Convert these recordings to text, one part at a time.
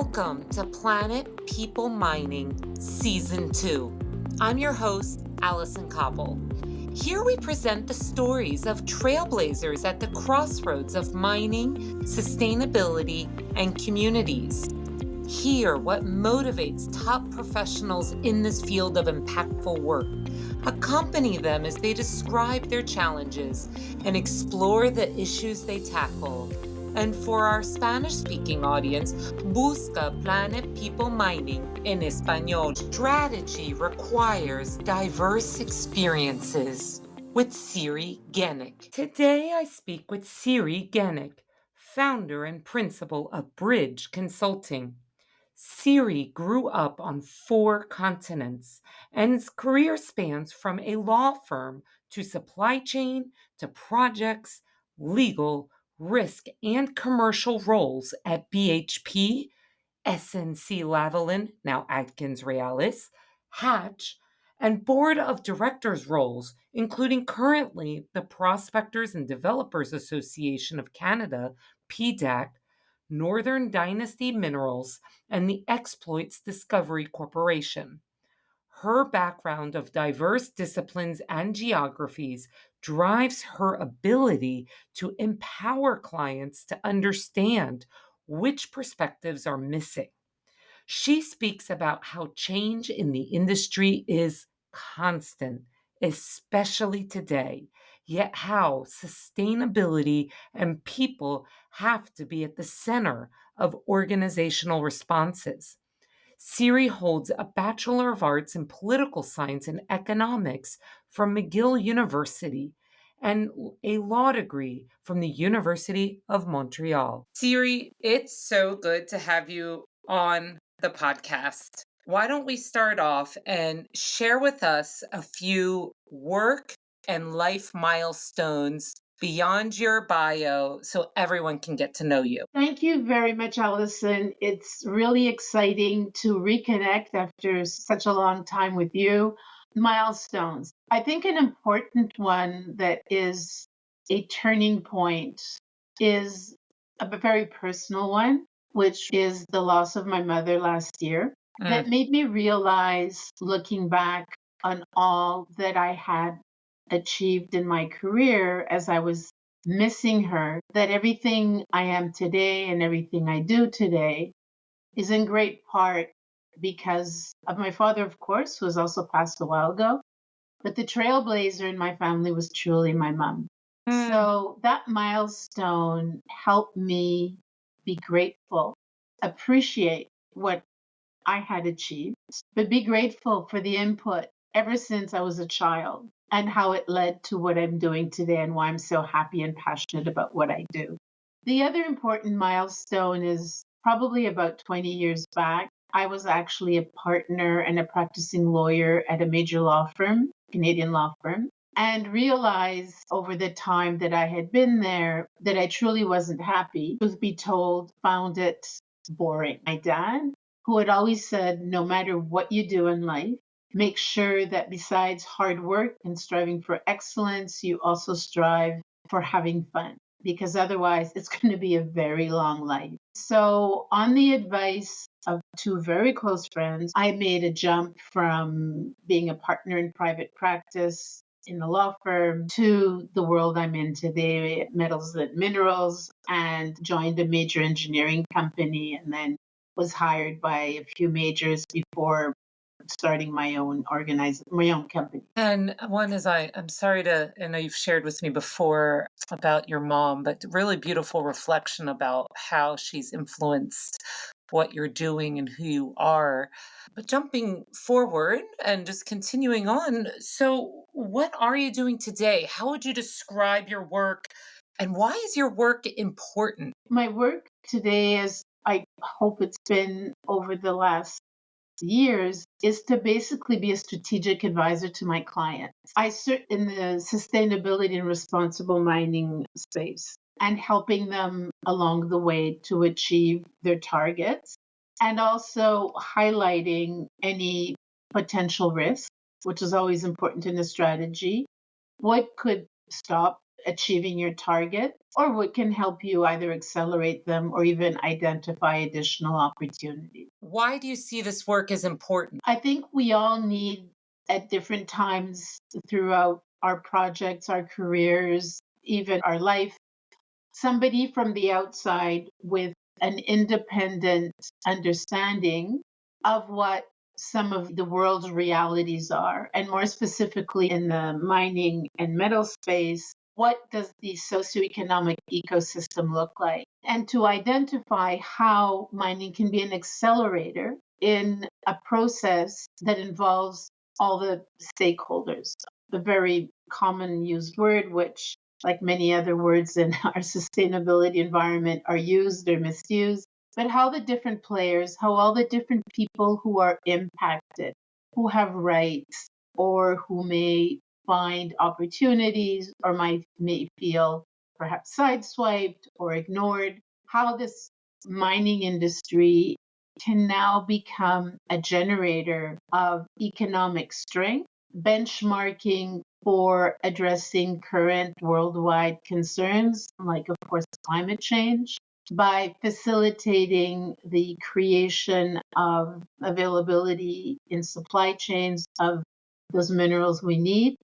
Welcome to Planet People Mining Season 2. I'm your host, Allison Koppel. Here we present the stories of trailblazers at the crossroads of mining, sustainability, and communities. Hear what motivates top professionals in this field of impactful work. Accompany them as they describe their challenges and explore the issues they tackle. And for our Spanish-speaking audience, busca Planet People Mining en Español. Strategy requires diverse experiences with Siri Genik. Today I speak with Siri Genik, founder and principal of Bridge Consulting. Siri grew up on 4 continents, and his career spans from a law firm to supply chain to projects, legal, risk, and commercial roles at BHP, SNC-Lavalin, now AtkinsRéalis, Hatch, and board of directors roles, including currently the Prospectors and Developers Association of Canada, PDAC, Northern Dynasty Minerals, and the Exploits Discovery Corporation. Her background of diverse disciplines and geographies drives her ability to empower clients to understand which perspectives are missing. She speaks about how change in the industry is constant, especially today, yet how sustainability and people have to be at the center of organizational responses. Siri holds a Bachelor of Arts in Political Science and Economics from McGill University and a law degree from the University of Montreal. Siri, it's so good to have you on the podcast. Why don't we start off and share with us a few work and life milestones beyond your bio so everyone can get to know you. Thank you very much, Allison. It's really exciting to reconnect after such a long time with you. Milestones. I think an important one that is a turning point is a very personal one, which is the loss of my mother last year. That made me realize, looking back on all that I had achieved in my career as I was missing her, that everything I am today and everything I do today is in great part because of my father, of course, who has also passed a while ago. But the trailblazer in my family was truly my mom. So that milestone helped me be grateful, appreciate what I had achieved, but be grateful for the input ever since I was a child and how it led to what I'm doing today and why I'm so happy and passionate about what I do. The other important milestone is probably about 20 years back. I was actually a partner and a practicing lawyer at a major law firm, Canadian law firm, and realized over the time that I had been there that I truly wasn't happy. Truth be told, found it boring. My dad, who had always said, no matter what you do in life, make sure that besides hard work and striving for excellence, you also strive for having fun, because otherwise it's going to be a very long life. So on the advice of 2 very close friends, I made a jump from being a partner in private practice in a law firm to the world I'm in today, Metals and Minerals, and joined a major engineering company and then was hired by a few majors before starting my own company. And one is I'm sorry I know you've shared with me before about your mom, but really beautiful reflection about how she's influenced what you're doing and who you are. But jumping forward and just continuing on, so what are you doing today? How would you describe your work and why is your work important? My work today, as I hope it's been over the last years, is to basically be a strategic advisor to my clients. I sit in the sustainability and responsible mining space and helping them along the way to achieve their targets, and also highlighting any potential risks, which is always important in a strategy. What could stop achieving your target, or what can help you either accelerate them or even identify additional opportunities. Why do you see this work as important? I think we all need at different times throughout our projects, our careers, even our life, somebody from the outside with an independent understanding of what some of the world's realities are, and more specifically in the mining and metal space, what does the socioeconomic ecosystem look like? And to identify how mining can be an accelerator in a process that involves all the stakeholders. The very common used word, which like many other words in our sustainability environment are used or misused, but how the different players, how all the different people who are impacted, who have rights, or who may find opportunities or may feel perhaps sideswiped or ignored, how this mining industry can now become a generator of economic strength, benchmarking for addressing current worldwide concerns, like, of course, climate change, by facilitating the creation of availability in supply chains of those minerals we need,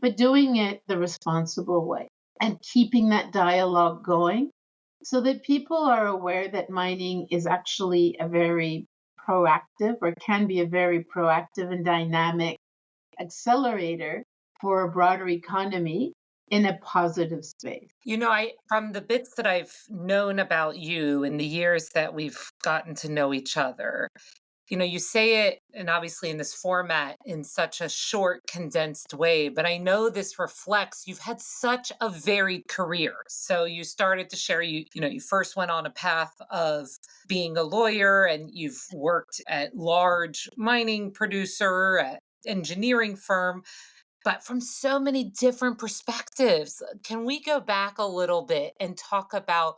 but doing it the responsible way and keeping that dialogue going so that people are aware that mining is actually a very proactive or can be a very proactive and dynamic accelerator for a broader economy in a positive space. I from the bits that I've known about you in the years that we've gotten to know each other, you say it, and obviously in this format, in such a short, condensed way, but I know this reflects you've had such a varied career. So you started to share, you first went on a path of being a lawyer, and you've worked at large mining producer, at engineering firm, but from so many different perspectives. Can we go back a little bit and talk about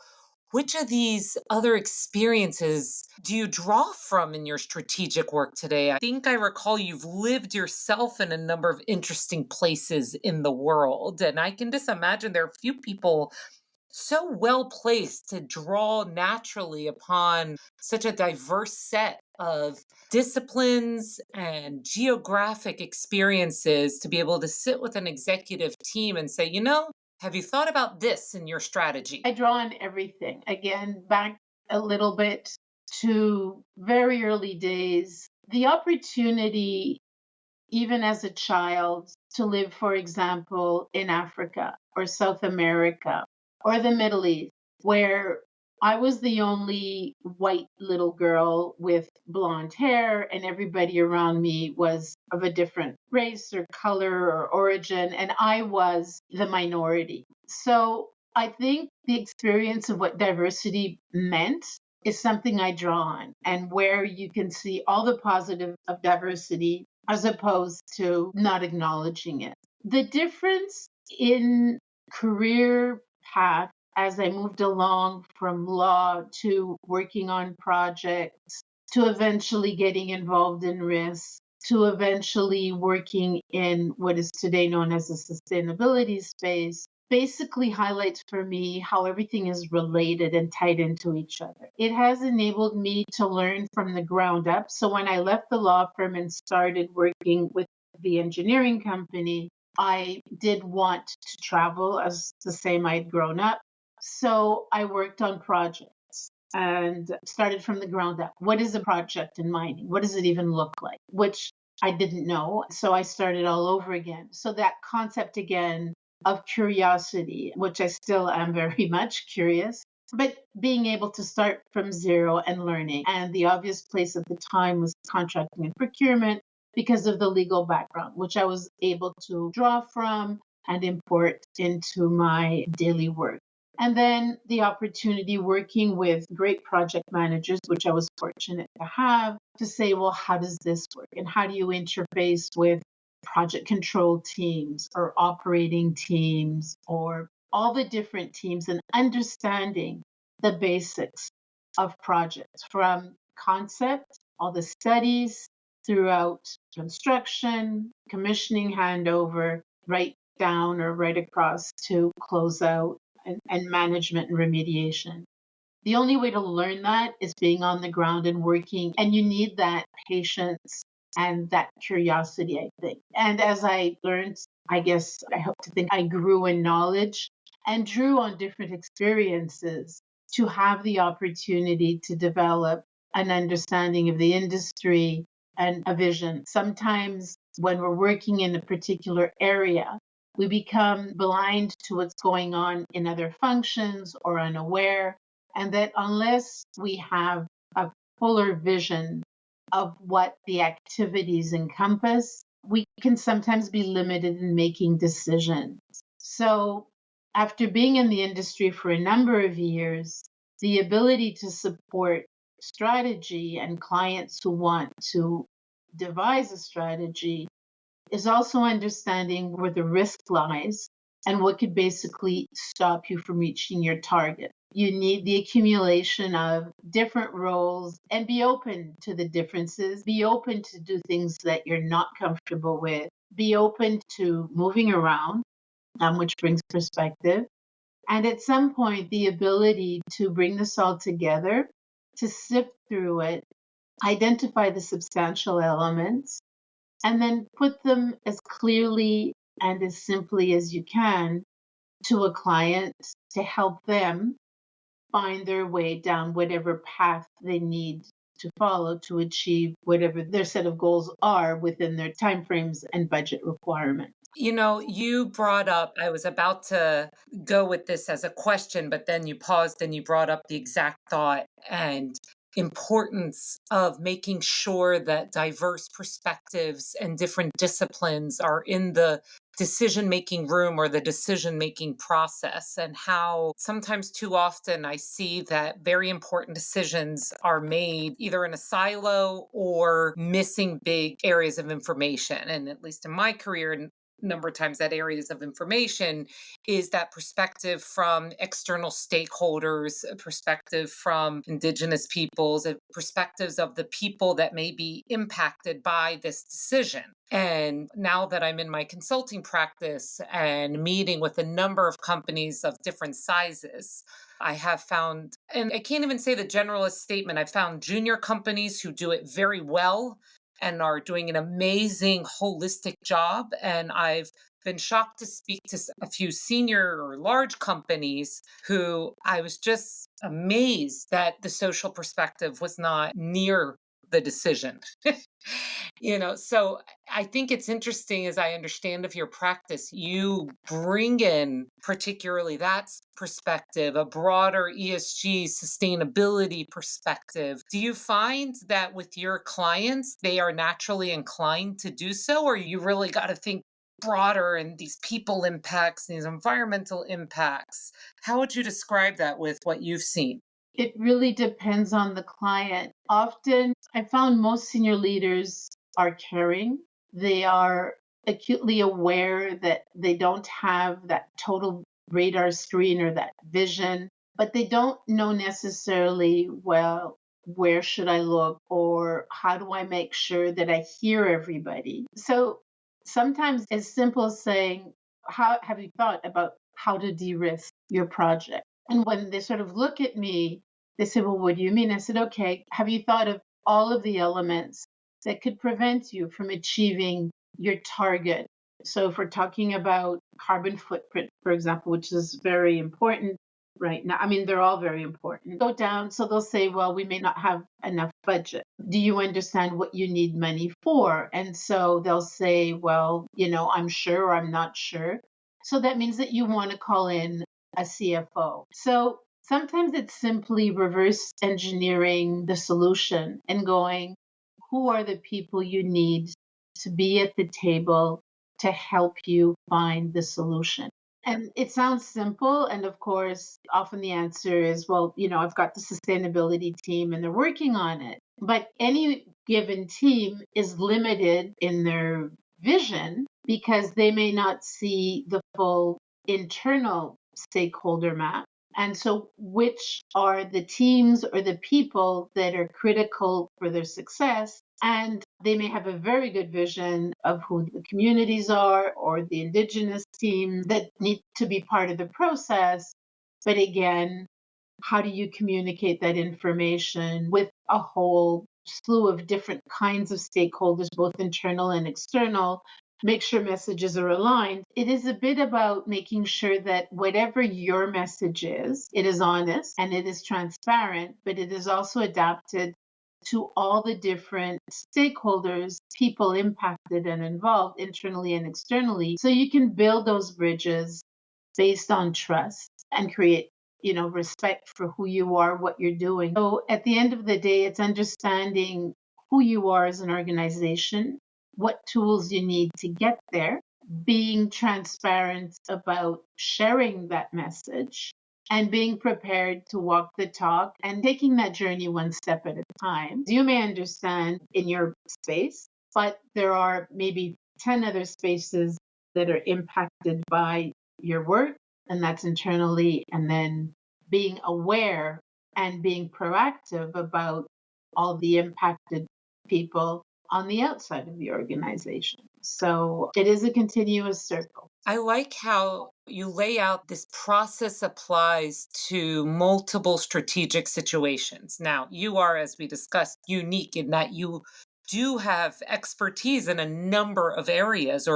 which of these other experiences do you draw from in your strategic work today? I think I recall you've lived yourself in a number of interesting places in the world. And I can just imagine there are few people so well placed to draw naturally upon such a diverse set of disciplines and geographic experiences to be able to sit with an executive team and say, have you thought about this in your strategy? I draw on everything. Again, back a little bit to very early days, the opportunity, even as a child, to live, for example, in Africa or South America or the Middle East, where I was the only white little girl with blonde hair, and everybody around me was of a different race or color or origin, and I was the minority. So I think the experience of what diversity meant is something I draw on, and where you can see all the positive of diversity as opposed to not acknowledging it. The difference in career path as I moved along from law to working on projects, to eventually getting involved in risk, to eventually working in what is today known as the sustainability space, basically highlights for me how everything is related and tied into each other. It has enabled me to learn from the ground up. So when I left the law firm and started working with the engineering company, I did want to travel as the same I'd grown up. So I worked on projects and started from the ground up. What is a project in mining? What does it even look like? Which I didn't know. So I started all over again. So that concept again of curiosity, which I still am very much curious, but being able to start from zero and learning. And the obvious place at the time was contracting and procurement because of the legal background, which I was able to draw from and import into my daily work. And then the opportunity working with great project managers, which I was fortunate to have, to say, well, how does this work? And how do you interface with project control teams or operating teams or all the different teams, and understanding the basics of projects from concept, all the studies throughout construction, commissioning, handover, right down or right across to close out and management and remediation. The only way to learn that is being on the ground and working, and you need that patience and that curiosity, I think. And as I learned, I guess I hope to think I grew in knowledge and drew on different experiences to have the opportunity to develop an understanding of the industry and a vision. Sometimes when we're working in a particular area, we become blind to what's going on in other functions or unaware. And that unless we have a fuller vision of what the activities encompass, we can sometimes be limited in making decisions. So, after being in the industry for a number of years, the ability to support strategy and clients who want to devise a strategy is also understanding where the risk lies and what could basically stop you from reaching your target. You need the accumulation of different roles and be open to the differences, be open to do things that you're not comfortable with, be open to moving around, which brings perspective. And at some point, the ability to bring this all together, to sift through it, identify the substantial elements, and then put them as clearly and as simply as you can to a client to help them find their way down whatever path they need to follow to achieve whatever their set of goals are within their timeframes and budget requirements. You brought up, I was about to go with this as a question, but then you paused and you brought up the exact thought and importance of making sure that diverse perspectives and different disciplines are in the decision making room or the decision making process, and how sometimes too often I see that very important decisions are made either in a silo or missing big areas of information. And at least in my career, number of times that areas of information is that perspective from external stakeholders, a perspective from indigenous peoples, perspectives of the people that may be impacted by this decision. And now that I'm in my consulting practice and meeting with a number of companies of different sizes, I have found, and I can't even say the generalist statement, I've found junior companies who do it very well and are doing an amazing holistic job. And I've been shocked to speak to a few senior or large companies who I was just amazed that the social perspective was not near the decision. So I think it's interesting, as I understand of your practice, you bring in particularly that perspective, a broader ESG sustainability perspective. Do you find that with your clients, they are naturally inclined to do so, or you really got to think broader and these people impacts, these environmental impacts? How would you describe that with what you've seen? It really depends on the client. Often, I found most senior leaders are caring. They are acutely aware that they don't have that total radar screen or that vision, but they don't know necessarily, well, where should I look or how do I make sure that I hear everybody? So sometimes it's simple as saying, how have you thought about how to de-risk your project? And when they sort of look at me, they say, well, what do you mean? I said, okay, have you thought of all of the elements that could prevent you from achieving your target? So if we're talking about carbon footprint, for example, which is very important right now, I mean, they're all very important. Go down. So they'll say, well, we may not have enough budget. Do you understand what you need money for? And so they'll say, well, I'm sure or I'm not sure. So that means that you want to call in a CFO. So sometimes it's simply reverse engineering the solution and going, who are the people you need to be at the table to help you find the solution? And it sounds simple. And of course, often the answer is, well, I've got the sustainability team and they're working on it. But any given team is limited in their vision because they may not see the full internal stakeholder map. And so, which are the teams or the people that are critical for their success? And they may have a very good vision of who the communities are or the indigenous team that need to be part of the process. But again, how do you communicate that information with a whole slew of different kinds of stakeholders, both internal and external? Make sure messages are aligned. It is a bit about making sure that whatever your message is, it is honest and it is transparent, but it is also adapted to all the different stakeholders, people impacted and involved internally and externally. So you can build those bridges based on trust and create respect for who you are, what you're doing. So at the end of the day, it's understanding who you are as an organization, what tools you need to get there, being transparent about sharing that message, and being prepared to walk the talk and taking that journey one step at a time. You may understand in your space, but there are maybe 10 other spaces that are impacted by your work, and that's internally, and then being aware and being proactive about all the impacted people on the outside of the organization. So it is a continuous circle. I like how you lay out this process applies to multiple strategic situations. Now, you are, as we discussed, unique in that you do have expertise in a number of areas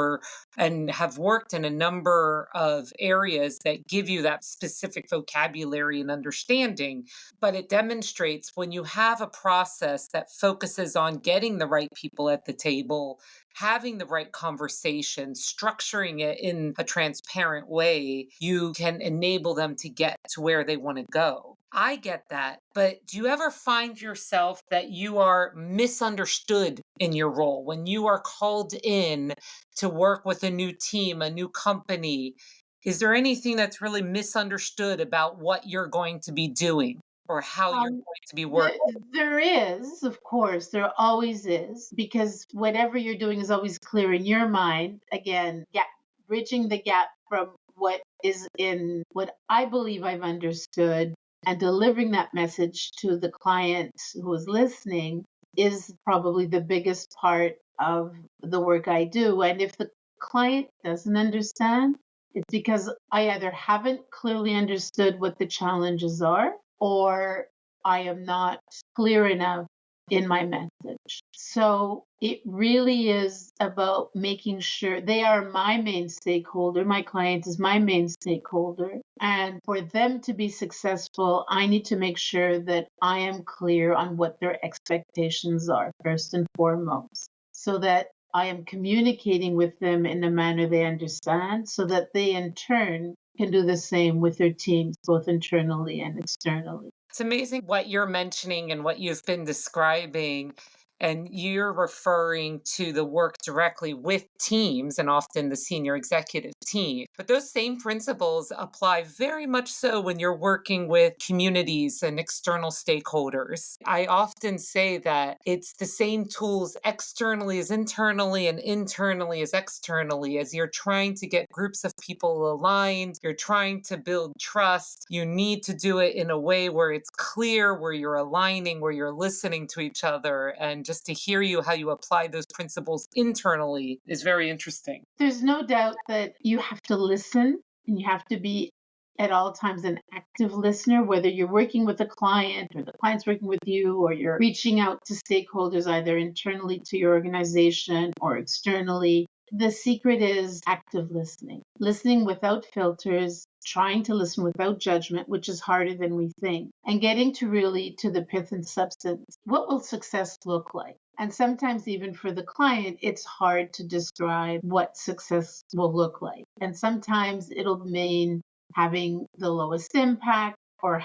and have worked in a number of areas that give you that specific vocabulary and understanding. But it demonstrates when you have a process that focuses on getting the right people at the table, having the right conversation, structuring it in a transparent way, you can enable them to get to where they want to go. I get that. But do you ever find yourself that you are misunderstood in your role when you are called in to work with a new team, a new company? Is there anything that's really misunderstood about what you're going to be doing or how you're Um, going to be working? there is, of course, there always is, because whatever you're doing is always clear in your mind. Again, bridging the gap from what is in what I believe I've understood and delivering that message to the client who is listening is probably the biggest part of the work I do. And if the client doesn't understand, it's because I either haven't clearly understood what the challenges are, or I am not clear enough in my message. So it really is about making sure they are my main stakeholder. My client is my main stakeholder. And for them to be successful, I need to make sure that I am clear on what their expectations are, first and foremost, so that I am communicating with them in a manner they understand, so that they in turn can do the same with their teams, both internally and externally. It's amazing what you're mentioning and what you've been describing. And you're referring to the work directly with teams and often the senior executive team. But those same principles apply very much so when you're working with communities and external stakeholders. I often say that it's the same tools externally as internally and internally as externally. As you're trying to get groups of people aligned, you're trying to build trust, you need to do it in a way where it's clear, where you're aligning, where you're listening to each other. And just to hear you how you apply those principles internally is very interesting. There's no doubt that you have to listen and you have to be at all times an active listener, whether you're working with a client or the client's working with you, or you're reaching out to stakeholders either internally to your organization or externally. The secret is active listening, listening without filters, trying to listen without judgment, which is harder than we think, and getting to really to the pith and substance. What will success look like? And sometimes, even for the client, it's hard to describe what success will look like. And sometimes it'll mean having the lowest impact, or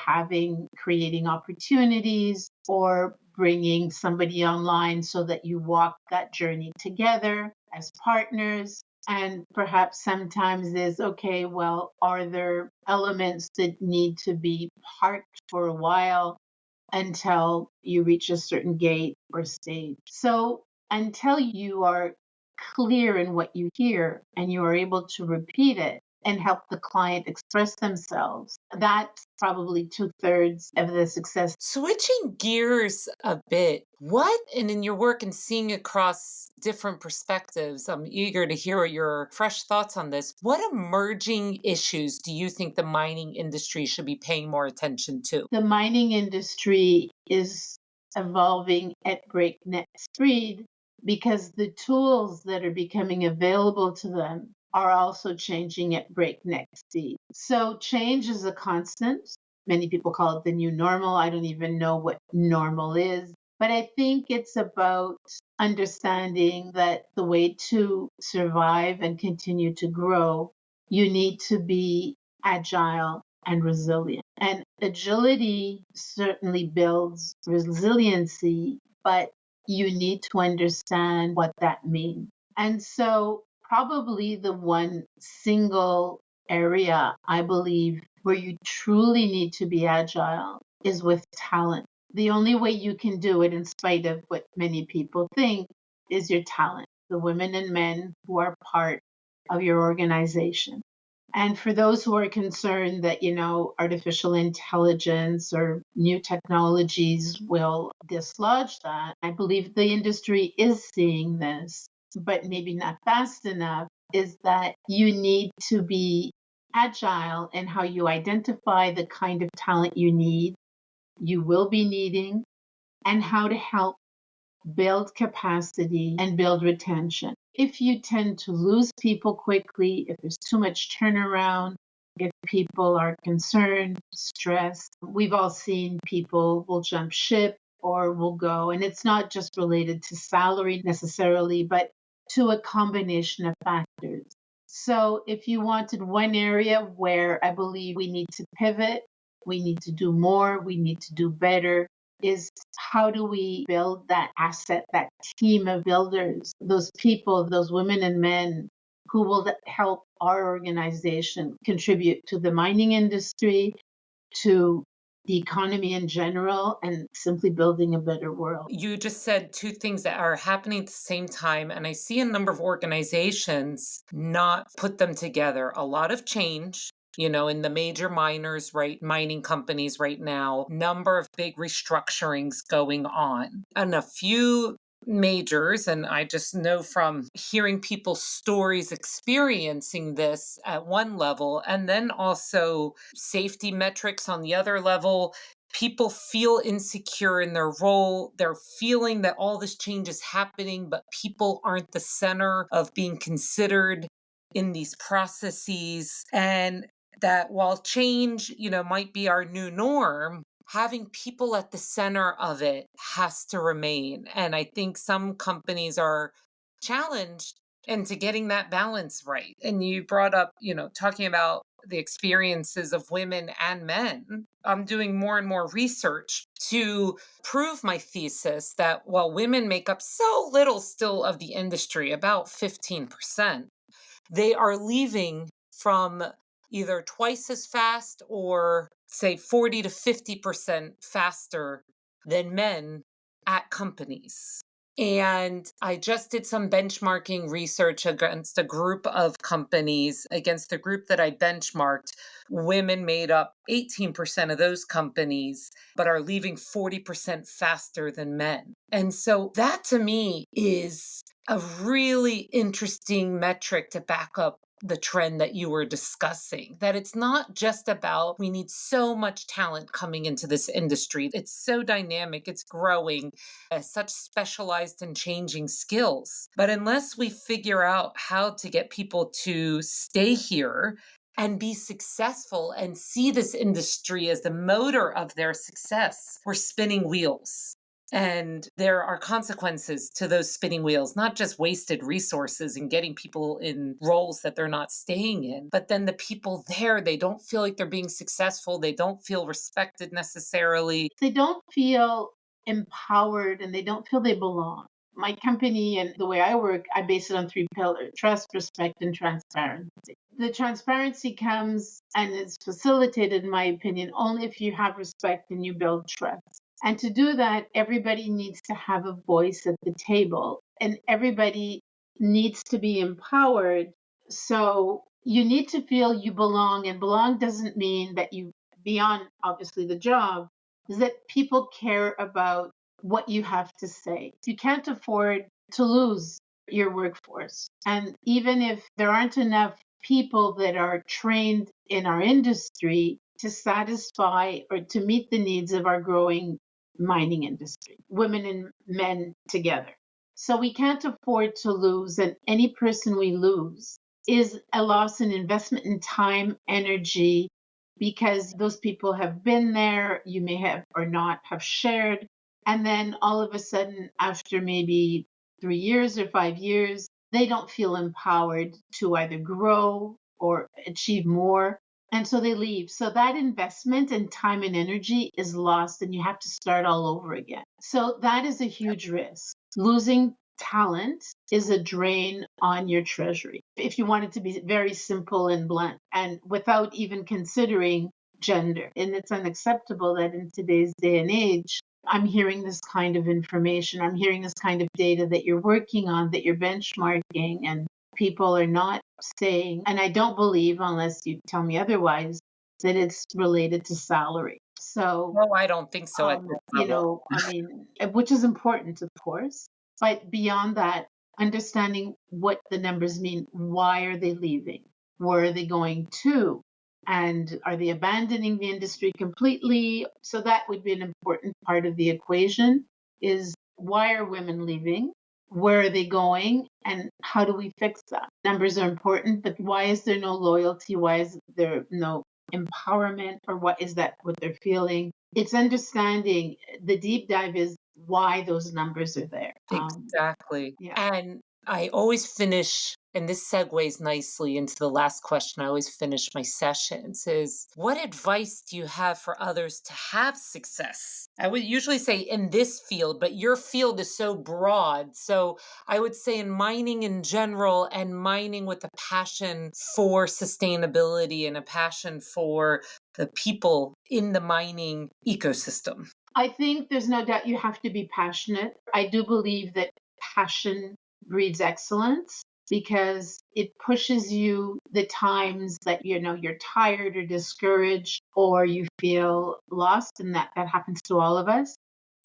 creating opportunities, or bringing somebody online so that you walk that journey together as partners. And perhaps sometimes is okay, well, are there elements that need to be parked for a while until you reach a certain gate or stage? So until you are clear in what you hear and you are able to repeat it, and help the client express themselves. That's probably 2/3 of the success. Switching gears a bit, and in your work and seeing across different perspectives, I'm eager to hear your fresh thoughts on this. What emerging issues do you think the mining industry should be paying more attention to? The mining industry is evolving at breakneck speed because the tools that are becoming available to them are also changing at breakneck speed. So change is a constant. Many people call it the new normal. I don't even know what normal is. But I think it's about understanding that the way to survive and continue to grow, you need to be agile and resilient. And agility certainly builds resiliency, but you need to understand what that means. And so, probably the one single area I believe where you truly need to be agile is with talent. The only way you can do it, in spite of what many people think, is your talent, the women and men who are part of your organization. And for those who are concerned that, artificial intelligence or new technologies will dislodge that, I believe the industry is seeing this, but maybe not fast enough, is that you need to be agile in how you identify the kind of talent you will be needing, and how to help build capacity and build retention. If you tend to lose people quickly, if there's too much turnaround, if people are concerned, stressed, we've all seen people will jump ship or will go. And it's not just related to salary necessarily, but to a combination of factors. So if you wanted one area where I believe we need to pivot, we need to do more, we need to do better, is how do we build that asset, that team of builders, those people, those women and men who will help our organization contribute to the mining industry, to the economy in general, and simply building a better world. You just said two things that are happening at the same time, and I see a number of organizations not put them together. A lot of change, in the major miners, right, mining companies right now, number of big restructurings going on, and a few majors, and I just know from hearing people's stories experiencing this at one level, and then also safety metrics on the other level. People feel insecure in their role. They're feeling that all this change is happening, but people aren't the center of being considered in these processes. And that while change, might be our new norm, having people at the center of it has to remain. And I think some companies are challenged into getting that balance right. And you brought up, talking about the experiences of women and men. I'm doing more and more research to prove my thesis that while women make up so little still of the industry, about 15%, they are leaving from either twice as fast or say 40 to 50% faster than men at companies. And I just did some benchmarking research against a group of companies. Against the group that I benchmarked, women made up 18% of those companies, but are leaving 40% faster than men. And so that to me is a really interesting metric to back up the trend that you were discussing, that it's not just about we need so much talent coming into this industry. It's so dynamic, it's growing, such specialized and changing skills. But unless we figure out how to get people to stay here and be successful and see this industry as the motor of their success, we're spinning wheels. And there are consequences to those spinning wheels, not just wasted resources and getting people in roles that they're not staying in, but then the people there, they don't feel like they're being successful. They don't feel respected necessarily. They don't feel empowered and they don't feel they belong. My company and the way I work, I base it on 3 pillars: trust, respect, and transparency. The transparency comes and is facilitated, in my opinion, only if you have respect and you build trust. And to do that, everybody needs to have a voice at the table and everybody needs to be empowered. So You need to feel you belong, and belong doesn't mean that you, beyond obviously the job, is that people care about what you have to say. You can't afford to lose your workforce. And even if there aren't enough people that are trained in our industry to satisfy or to meet the needs of our growing mining industry, women and men together. So we can't afford to lose, and any person we lose is a loss in investment in time, energy, because those people have been there, you may have or not have shared. And then all of a sudden, after maybe 3 years or 5 years, they don't feel empowered to either grow or achieve more. And so they leave. So that investment in time and energy is lost, and you have to start all over again. So that is a huge risk. Losing talent is a drain on your treasury. If you want it to be very simple and blunt, and without even considering gender. And it's unacceptable that in today's day and age, I'm hearing this kind of information. I'm hearing this kind of data that you're working on, that you're benchmarking, and people are not saying, and I don't believe, unless you tell me otherwise, that it's related to salary. So, No, I don't think so at this level. I mean, which is important, of course. But beyond that, understanding what the numbers mean, why are they leaving? Where are they going to? And are they abandoning the industry completely? So that would be an important part of the equation is why are women leaving? Where are they going? And how do we fix that? Numbers are important, but why is there no loyalty? Why is there no empowerment? Or what is that what they're feeling? It's understanding the deep dive is why those numbers are there. Exactly. Yeah. And I always finish, and this segues nicely into the last question. I always finish my sessions is what advice do you have for others to have success? I would usually say in this field, but your field is so broad. So I would say in mining in general and mining with a passion for sustainability and a passion for the people in the mining ecosystem. I think there's no doubt you have to be passionate. I do believe that passion breeds excellence because it pushes you the times that you're tired or discouraged or you feel lost, and that happens to all of us.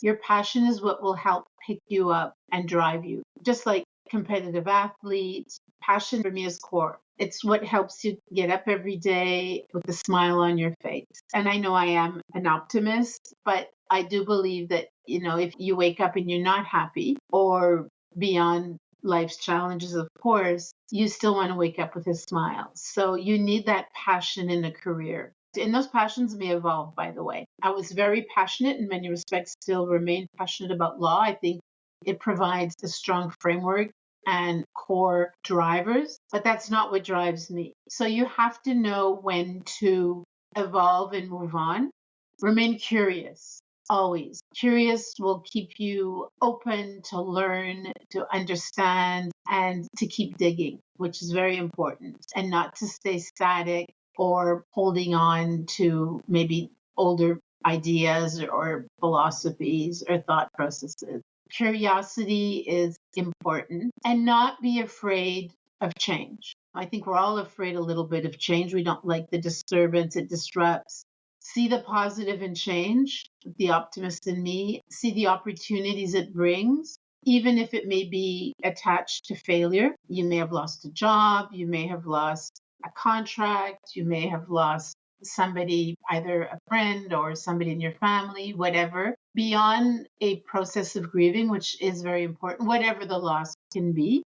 Your passion is what will help pick you up and drive you. Just like competitive athletes, passion for me is core. It's what helps you get up every day with a smile on your face. And I know I am an optimist, but I do believe that, if you wake up and you're not happy or beyond life's challenges, of course, you still want to wake up with a smile. So you need that passion in a career. And those passions may evolve, by the way. I was very passionate in many respects, still remain passionate about law. I think it provides a strong framework and core drivers, but that's not what drives me. So you have to know when to evolve and move on. Remain curious. Always. Curious will keep you open to learn, to understand, and to keep digging, which is very important, and not to stay static or holding on to maybe older ideas or philosophies or thought processes. Curiosity is important, and not be afraid of change. I think we're all afraid a little bit of change. We don't like the disturbance, it disrupts. See the positive in change, the optimist in me, see the opportunities it brings, even if it may be attached to failure. You may have lost a job, you may have lost a contract, you may have lost somebody, either a friend or somebody in your family, whatever. Beyond a process of grieving, which is very important, whatever the loss can be,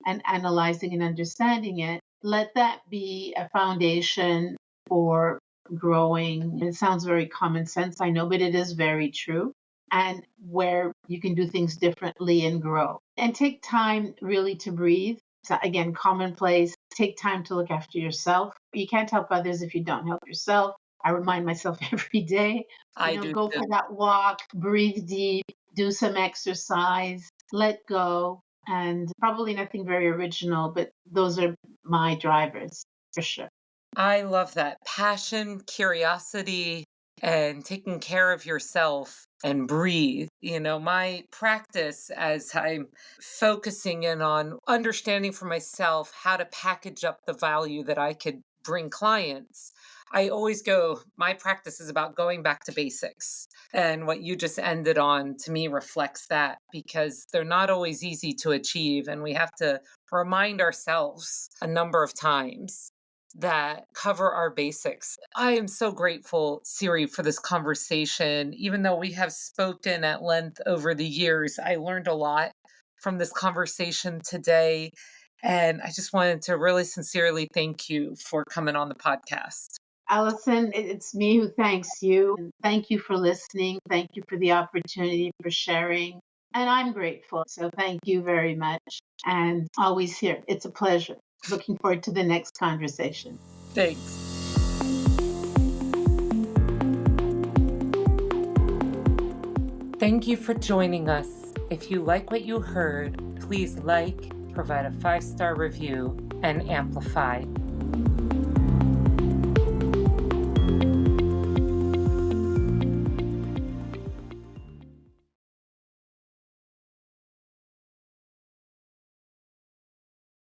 and analyzing and understanding it, let that be a foundation for growing. It sounds very common sense, I know, but it is very true. And where you can do things differently and grow. And take time really to breathe. So again, commonplace, take time to look after yourself. You can't help others if you don't help yourself. I remind myself every day, I do go too. for that walk, breathe deep, do some exercise, let go, and probably nothing very original, but those are my drivers for sure. I love that. Passion, curiosity, and taking care of yourself and breathe. My practice, as I'm focusing in on understanding for myself how to package up the value that I could bring clients, I always go, my practice is about going back to basics. And what you just ended on to me reflects that, because they're not always easy to achieve. And we have to remind ourselves a number of times that cover our basics. I am so grateful, Siri, for this conversation. Even though we have spoken at length over the years, I learned a lot from this conversation today. And I just wanted to really sincerely thank you for coming on the podcast. Allison, it's me who thanks you. And thank you for listening. Thank you for the opportunity for sharing. And I'm grateful. So thank you very much. And always here. It's a pleasure. Looking forward to the next conversation. Thanks. Thank you for joining us. If you like what you heard, please like, provide a 5-star review, and amplify.